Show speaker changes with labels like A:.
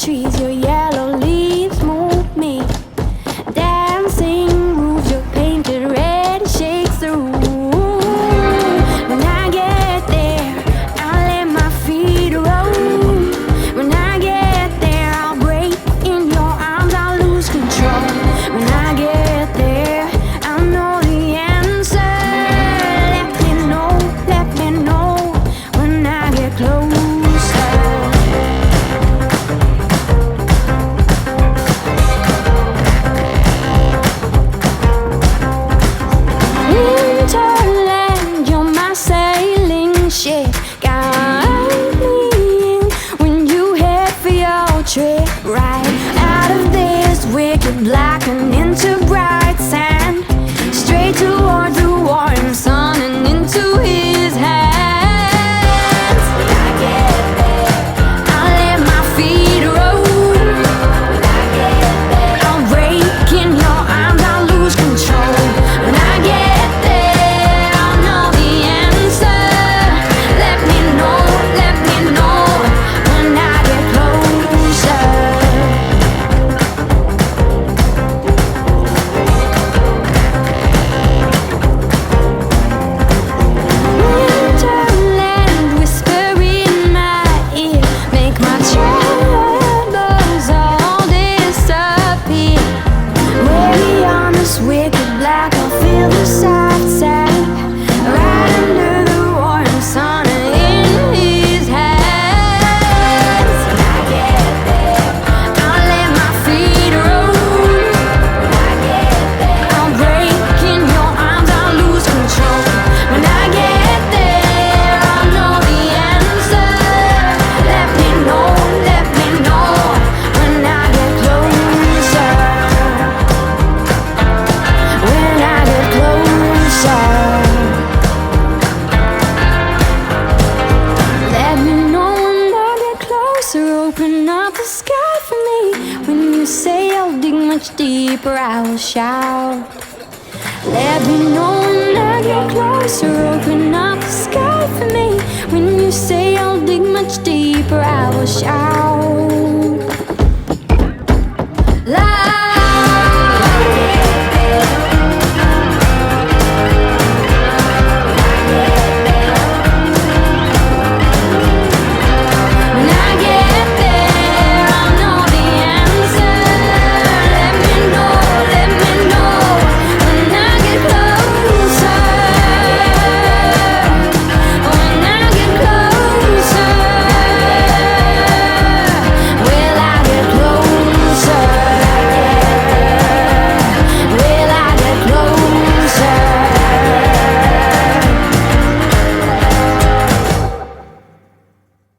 A: trees, your yellow leaves move me. Dancing roofs, your painted red shakes the room. When I get there, I'll let my feet roll. When I get there, I'll break in your arms, I'll lose control. When I get there, I'll know the answer. Let me know when I get closer. Winterland, you're my sailing ship. Guide me in when you head for your trip. Right out of this wicked black and into bright sand, straight towards the warm sun and into his hands. When I get there, I'll let my feet roll. When I get there, I'll break in your arms, I'll lose control. When I get there, I'll know the answer. Let me know when I get closer. Winterland, whisper in my ear, make my troubles all disappear. Way beyond this wicked black, I'll feel the soft sand, right under the warm sun in his hands. When I get there, I'll let my feet roll. When I get there, I'll break in your arms, I'll lose control. When I get there, I'll know the answer. Let me know when I get closer. When I get closer. Let me know when I get closer. Open up the sky for me. When you say I'll dig much deeper, I will shout. Let me know when I get closer. Open up the sky for me. When you say I'll dig much deeper, I will